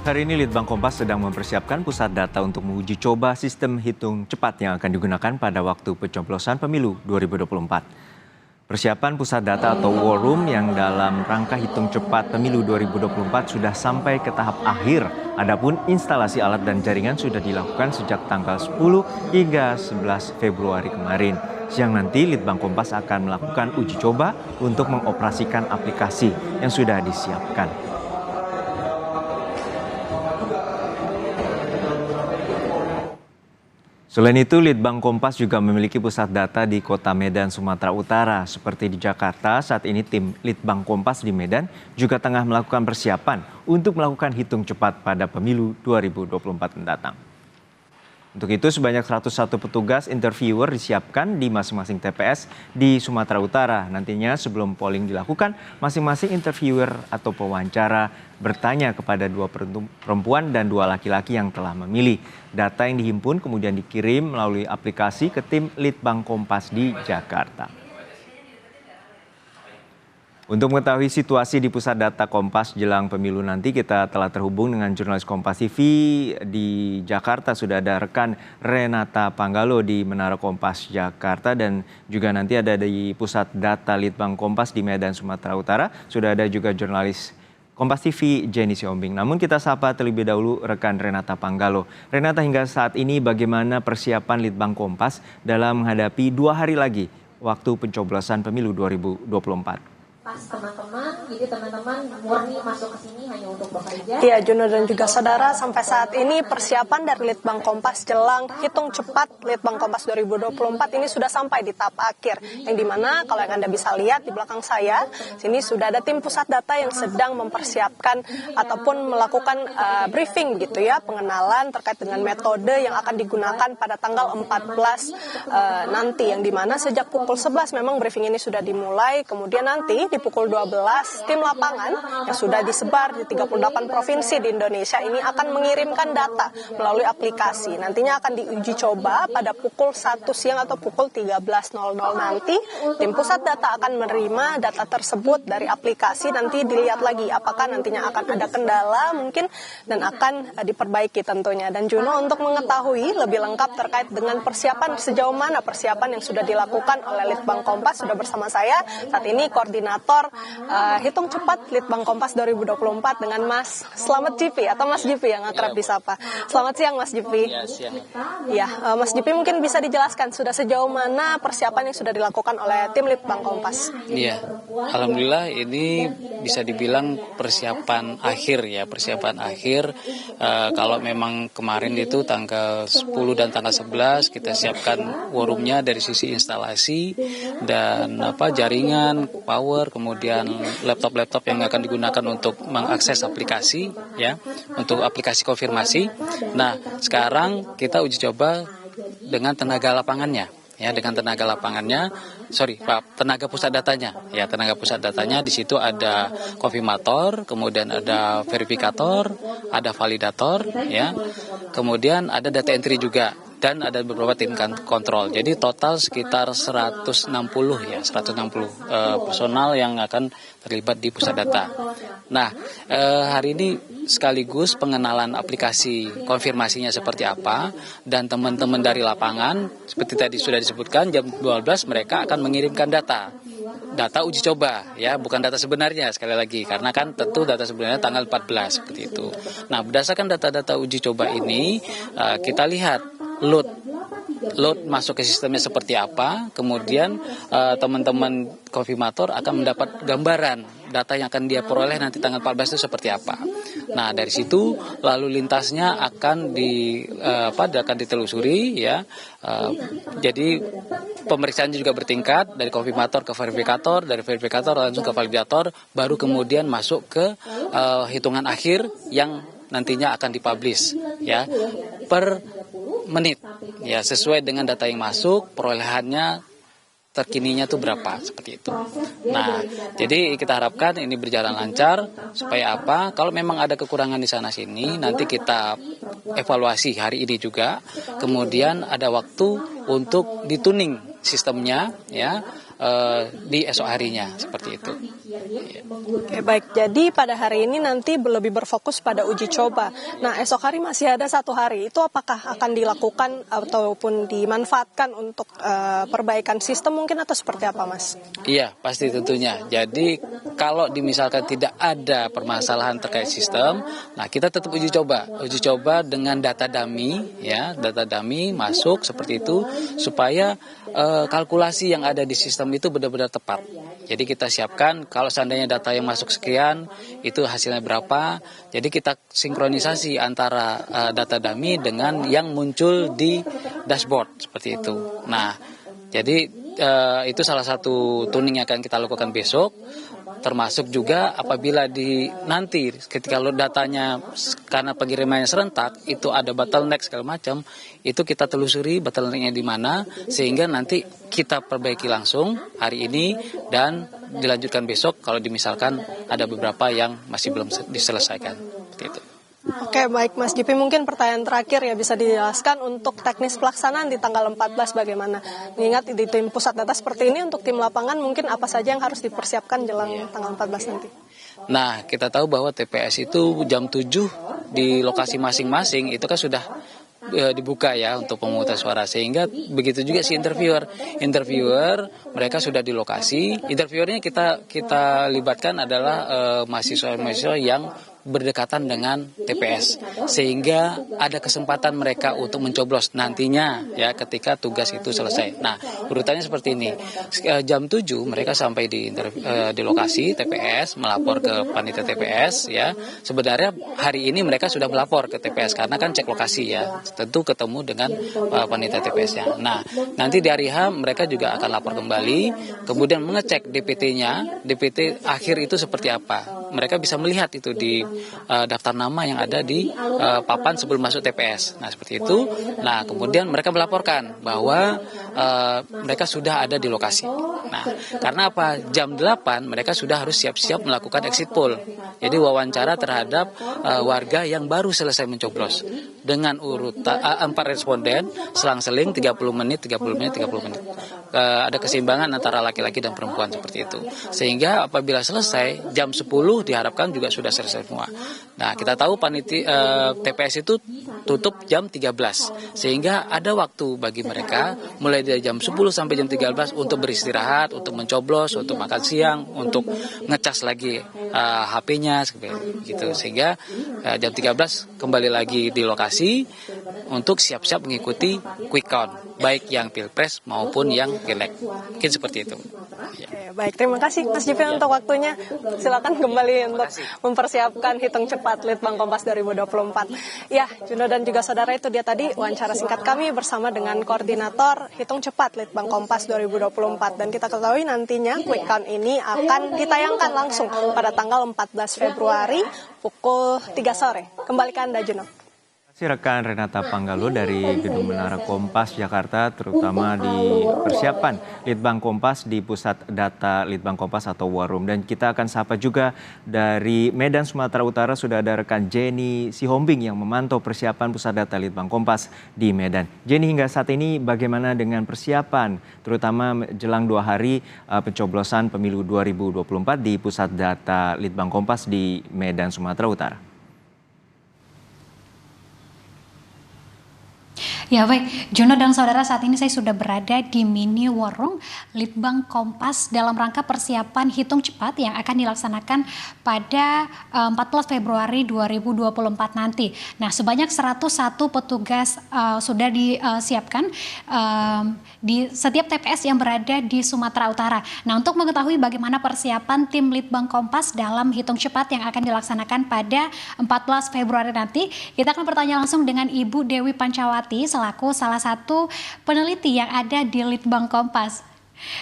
Hari ini Litbang Kompas sedang mempersiapkan pusat data untuk menguji coba sistem hitung cepat yang akan digunakan pada waktu pencoblosan pemilu 2024. Persiapan pusat data atau war room yang dalam rangka hitung cepat pemilu 2024 sudah sampai ke tahap akhir. Adapun instalasi alat dan jaringan sudah dilakukan sejak tanggal 10 hingga 11 Februari kemarin. Siang nanti Litbang Kompas akan melakukan uji coba untuk mengoperasikan aplikasi yang sudah disiapkan. Selain itu, Litbang Kompas juga memiliki pusat data di Kota Medan, Sumatera Utara. Seperti di Jakarta, saat ini tim Litbang Kompas di Medan juga tengah melakukan persiapan untuk melakukan hitung cepat pada pemilu 2024 mendatang. Untuk itu, sebanyak 101 petugas interviewer disiapkan di masing-masing TPS di Sumatera Utara. Nantinya sebelum polling dilakukan, masing-masing interviewer atau pewawancara bertanya kepada 2 perempuan dan 2 laki-laki yang telah memilih. Data yang dihimpun kemudian dikirim melalui aplikasi ke tim Litbang Kompas di Jakarta. Untuk mengetahui situasi di pusat data Kompas jelang pemilu nanti, kita telah terhubung dengan jurnalis Kompas TV di Jakarta. Sudah ada rekan Renata Panggalo di Menara Kompas Jakarta dan juga nanti ada di pusat data Litbang Kompas di Medan, Sumatera Utara. Sudah ada juga jurnalis Kompas TV Jenny Siombing. Namun kita sapa terlebih dahulu rekan Renata Panggalo. Renata, hingga saat ini bagaimana persiapan Litbang Kompas dalam menghadapi 2 hari lagi waktu pencoblosan pemilu 2024? Teman-teman, jadi teman-teman murni masuk ke sini hanya untuk bekerja. Iya, Juno dan juga saudara, sampai saat ini persiapan dari Litbang Kompas jelang hitung cepat Litbang Kompas 2024 ini sudah sampai di tahap akhir. Yang dimana kalau yang Anda bisa lihat di belakang saya, sini sudah ada tim pusat data yang sedang mempersiapkan ataupun melakukan briefing gitu ya, pengenalan terkait dengan metode yang akan digunakan pada tanggal 14 nanti. Yang dimana sejak pukul 11 memang briefing ini sudah dimulai, kemudian nanti di pukul 12, tim lapangan yang sudah disebar di 38 provinsi di Indonesia ini akan mengirimkan data melalui aplikasi. Nantinya akan diuji coba pada pukul 1 siang atau pukul 13.00 nanti. Tim pusat data akan menerima data tersebut dari aplikasi. Nanti dilihat lagi apakah nantinya akan ada kendala mungkin dan akan diperbaiki tentunya. Dan Juno, untuk mengetahui lebih lengkap terkait dengan persiapan, sejauh mana persiapan yang sudah dilakukan oleh Litbang Kompas, sudah bersama saya saat ini koordinator hitung cepat Litbang Kompas 2024 dengan Mas Slamet Jipi atau Mas Jipi yang akrab disapa. Selamat siang Mas Jipi. Ya, siang. Ya, Mas Jipi mungkin bisa dijelaskan sudah sejauh mana persiapan yang sudah dilakukan oleh tim Litbang Kompas. Iya, alhamdulillah ini bisa dibilang persiapan akhir ya, persiapan akhir. Kalau memang kemarin itu tanggal 10 dan tanggal 11 kita siapkan war room-nya dari sisi instalasi dan jaringan, power, kemudian laptop-laptop yang akan digunakan untuk mengakses aplikasi ya, untuk aplikasi konfirmasi. Nah, sekarang kita uji coba dengan tenaga lapangannya ya, dengan tenaga pusat datanya ya, tenaga pusat datanya. Di situ ada konfirmator, kemudian ada verifikator, ada validator ya, kemudian ada data entry juga, dan ada beberapa tim kontrol. Jadi total sekitar 160 personal yang akan terlibat di pusat data. Nah, hari ini sekaligus pengenalan aplikasi konfirmasinya seperti apa, dan teman-teman dari lapangan seperti tadi sudah disebutkan jam 12 mereka akan mengirimkan data uji coba ya, bukan data sebenarnya sekali lagi, karena kan tentu data sebenarnya tanggal 14 seperti itu. Nah, berdasarkan data-data uji coba ini kita lihat load masuk ke sistemnya seperti apa, kemudian teman-teman konfirmator akan mendapat gambaran data yang akan dia peroleh nanti tanggal 14 itu seperti apa. Nah, dari situ lalu lintasnya akan ditelusuri ya. Jadi pemeriksaan juga bertingkat dari konfirmator ke verifikator, dari verifikator langsung ke validator, baru kemudian masuk ke hitungan akhir yang nantinya akan dipublish ya per menit ya, sesuai dengan data yang masuk, perolehannya terkininya tuh berapa, seperti itu. Nah, jadi kita harapkan ini berjalan lancar supaya apa? Kalau memang ada kekurangan di sana sini, nanti kita evaluasi hari ini juga. Kemudian ada waktu untuk dituning sistemnya ya, di esok harinya seperti itu. Oke, baik. Jadi pada hari ini nanti lebih berfokus pada uji coba. Nah, esok hari masih ada 1 hari. Itu apakah akan dilakukan ataupun dimanfaatkan untuk perbaikan sistem mungkin atau seperti apa, Mas? Iya, pasti tentunya. Jadi kalau misalkan tidak ada permasalahan terkait sistem, nah kita tetap uji coba dengan data dummy, ya, data dummy masuk seperti itu supaya kalkulasi yang ada di sistem itu benar-benar tepat. Jadi kita siapkan kalau seandainya data yang masuk sekian, itu hasilnya berapa. Jadi kita sinkronisasi antara data dummy dengan yang muncul di dashboard seperti itu. Nah, jadi itu salah satu tuning yang akan kita lakukan besok. Termasuk juga apabila nanti ketika datanya karena pengirimannya serentak itu ada bottleneck segala macam, itu kita telusuri bottlenecknya di mana sehingga nanti kita perbaiki langsung hari ini dan dilanjutkan besok kalau misalkan ada beberapa yang masih belum diselesaikan. Seperti itu. Oke, baik Mas Jipi, mungkin pertanyaan terakhir ya, bisa dijelaskan untuk teknis pelaksanaan di tanggal 14 bagaimana? Mengingat di tim pusat data seperti ini, untuk tim lapangan mungkin apa saja yang harus dipersiapkan jelang tanggal 14 nanti? Nah, kita tahu bahwa TPS itu jam 7 di lokasi masing-masing itu kan sudah dibuka ya untuk pemungutan suara, sehingga begitu juga si interviewer mereka sudah di lokasi. Interviewernya kita libatkan adalah mahasiswa-mahasiswa yang berdekatan dengan TPS sehingga ada kesempatan mereka untuk mencoblos nantinya ya ketika tugas itu selesai. Nah, urutannya seperti ini. Jam 7 mereka sampai di lokasi TPS, melapor ke panitia TPS ya. Sebenarnya hari ini mereka sudah melapor ke TPS karena kan cek lokasi ya. Tentu ketemu dengan panitia TPS-nya. Nah, nanti di hari H mereka juga akan lapor kembali, kemudian mengecek DPT-nya, DPT akhir itu seperti apa. Mereka bisa melihat itu di daftar nama yang ada di papan sebelum masuk TPS. Nah, seperti itu. Nah, kemudian mereka melaporkan bahwa mereka sudah ada di lokasi. Nah, karena apa? Jam 8 mereka sudah harus siap-siap melakukan exit poll. Jadi wawancara terhadap warga yang baru selesai mencoblos dengan urutan 4 responden, selang-seling 30 menit. Ada keseimbangan antara laki-laki dan perempuan seperti itu. Sehingga apabila selesai jam 10 diharapkan juga sudah selesai semua. Nah, kita tahu TPS itu tutup jam 13. Sehingga ada waktu bagi mereka mulai dari jam 10 sampai jam 13 untuk beristirahat, untuk mencoblos, untuk makan siang, untuk ngecas lagi HP-nya gitu. Sehingga jam 13 kembali lagi di lokasi untuk siap-siap mengikuti quick count, baik yang Pilpres maupun yang Pileg. Mungkin seperti itu. Ya. Oke, baik, terima kasih Mas Jipi untuk waktunya. Silakan kembali untuk mempersiapkan hitung cepat Litbang Kompas 2024. Ya, Juno dan juga saudara, itu dia tadi wawancara singkat kami bersama dengan koordinator hitung cepat Litbang Kompas 2024. Dan kita ketahui nantinya quick count ini akan ditayangkan langsung pada tanggal 14 Februari pukul 3 sore. Kembali ke Anda, Juno. Rekan Renata Panggalo dari Gedung Menara Kompas Jakarta, terutama di persiapan Litbang Kompas di Pusat Data Litbang Kompas atau War Room. Dan kita akan sapa juga dari Medan, Sumatera Utara, sudah ada rekan Jenny Sihombing yang memantau persiapan Pusat Data Litbang Kompas di Medan. Jenny, hingga saat ini bagaimana dengan persiapan, terutama jelang 2 hari pencoblosan pemilu 2024 di Pusat Data Litbang Kompas di Medan, Sumatera Utara? Ya baik, Jono dan saudara, saat ini saya sudah berada di mini war room Litbang Kompas dalam rangka persiapan hitung cepat yang akan dilaksanakan pada 14 Februari 2024 nanti. Nah, sebanyak 101 petugas sudah disiapkan di setiap TPS yang berada di Sumatera Utara. Nah, untuk mengetahui bagaimana persiapan tim Litbang Kompas dalam hitung cepat yang akan dilaksanakan pada 14 Februari nanti, kita akan bertanya langsung dengan Ibu Dewi Pancawati selaku salah satu peneliti yang ada di Litbang Kompas.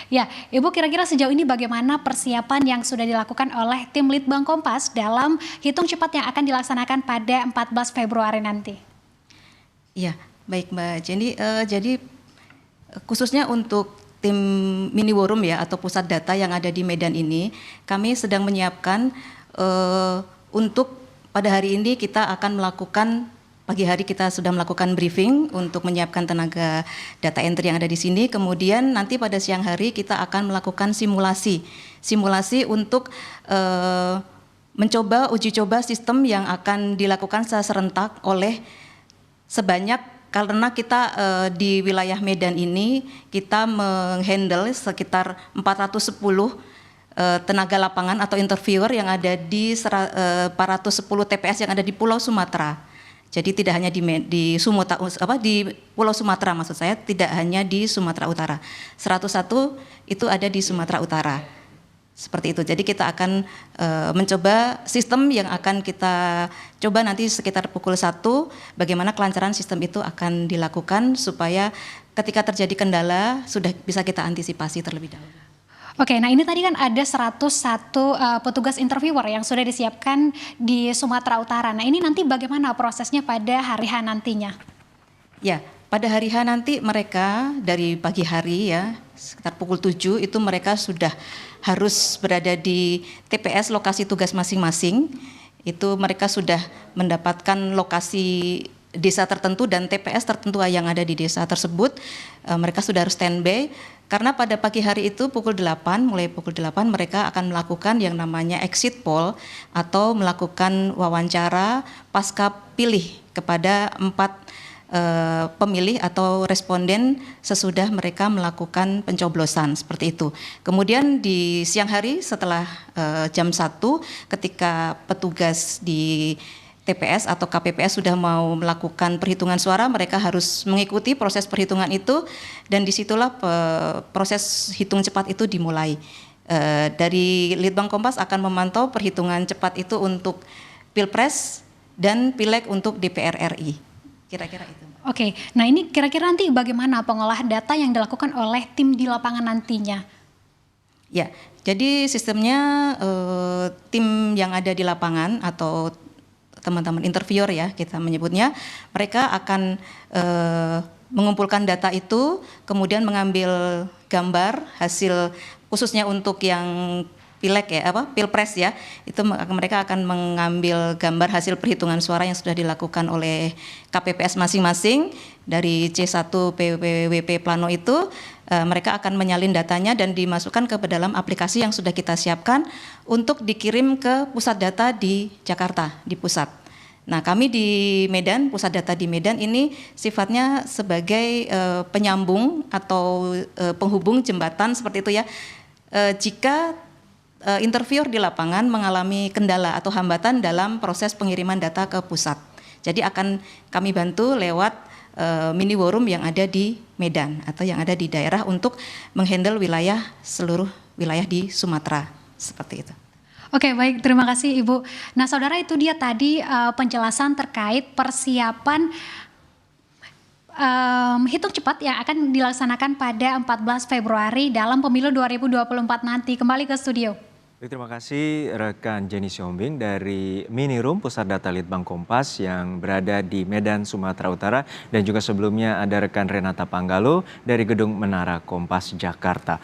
Ya, Ibu, kira-kira sejauh ini bagaimana persiapan yang sudah dilakukan oleh tim Litbang Kompas dalam hitung cepat yang akan dilaksanakan pada 14 Februari nanti? Ya, baik Mbak Jenny. Jadi khususnya untuk tim mini war room ya atau pusat data yang ada di Medan ini, kami sedang menyiapkan untuk pada hari ini kita akan melakukan pagi hari kita sudah melakukan briefing untuk menyiapkan tenaga data entry yang ada di sini. Kemudian nanti pada siang hari kita akan melakukan simulasi untuk mencoba uji coba sistem yang akan dilakukan secara serentak oleh sebanyak, karena kita di wilayah Medan ini kita menghandle sekitar 410 tenaga lapangan atau interviewer yang ada di 410 TPS yang ada di Pulau Sumatera. Jadi tidak hanya di Pulau Sumatera, maksud saya tidak hanya di Sumatera Utara. 101 itu ada di Sumatera Utara. Seperti itu. Jadi kita akan mencoba sistem yang akan kita coba nanti sekitar pukul 1, bagaimana kelancaran sistem itu akan dilakukan supaya ketika terjadi kendala sudah bisa kita antisipasi terlebih dahulu. Oke, nah ini tadi kan ada 101 petugas interviewer yang sudah disiapkan di Sumatera Utara. Nah ini nanti bagaimana prosesnya pada hari H nantinya? Ya, pada hari H nanti mereka dari pagi hari ya, sekitar pukul 7 itu mereka sudah harus berada di TPS lokasi tugas masing-masing. Itu mereka sudah mendapatkan lokasi desa tertentu dan TPS tertentu yang ada di desa tersebut. Mereka sudah harus standby. Karena pada pagi hari itu mulai pukul 8 mereka akan melakukan yang namanya exit poll atau melakukan wawancara pasca pilih kepada 4 pemilih atau responden sesudah mereka melakukan pencoblosan seperti itu. Kemudian di siang hari setelah jam 1 ketika petugas di TPS atau KPPS sudah mau melakukan perhitungan suara, mereka harus mengikuti proses perhitungan itu dan disitulah proses hitung cepat itu dimulai. Dari Litbang Kompas akan memantau perhitungan cepat itu untuk Pilpres dan Pileg untuk DPR RI. Kira-kira itu. Oke, nah ini kira-kira nanti bagaimana pengolahan data yang dilakukan oleh tim di lapangan nantinya? Ya, jadi sistemnya tim yang ada di lapangan atau teman-teman interviewer ya kita menyebutnya, mereka akan mengumpulkan data itu, kemudian mengambil gambar hasil khususnya untuk yang Pileg ya, Pilpres ya, itu mereka akan mengambil gambar hasil perhitungan suara yang sudah dilakukan oleh KPPS masing-masing dari C1 PWP Plano itu. Mereka akan menyalin datanya dan dimasukkan ke dalam aplikasi yang sudah kita siapkan untuk dikirim ke pusat data di Jakarta, di pusat. Nah, kami di Medan, pusat data di Medan ini sifatnya sebagai penyambung atau penghubung jembatan seperti itu ya. Jika interviewer di lapangan mengalami kendala atau hambatan dalam proses pengiriman data ke pusat. Jadi akan kami bantu lewat mini war room yang ada di Medan atau yang ada di daerah untuk menghandle seluruh wilayah di Sumatera seperti itu. Oke, baik, terima kasih Ibu. Nah, saudara, itu dia tadi penjelasan terkait persiapan hitung cepat yang akan dilaksanakan pada 14 Februari dalam pemilu 2024 nanti. Kembali ke studio. Terima kasih rekan Jenny Siombing dari Mini Room Pusat Data Litbang Kompas yang berada di Medan, Sumatera Utara. Dan juga sebelumnya ada rekan Renata Panggalo dari Gedung Menara Kompas, Jakarta.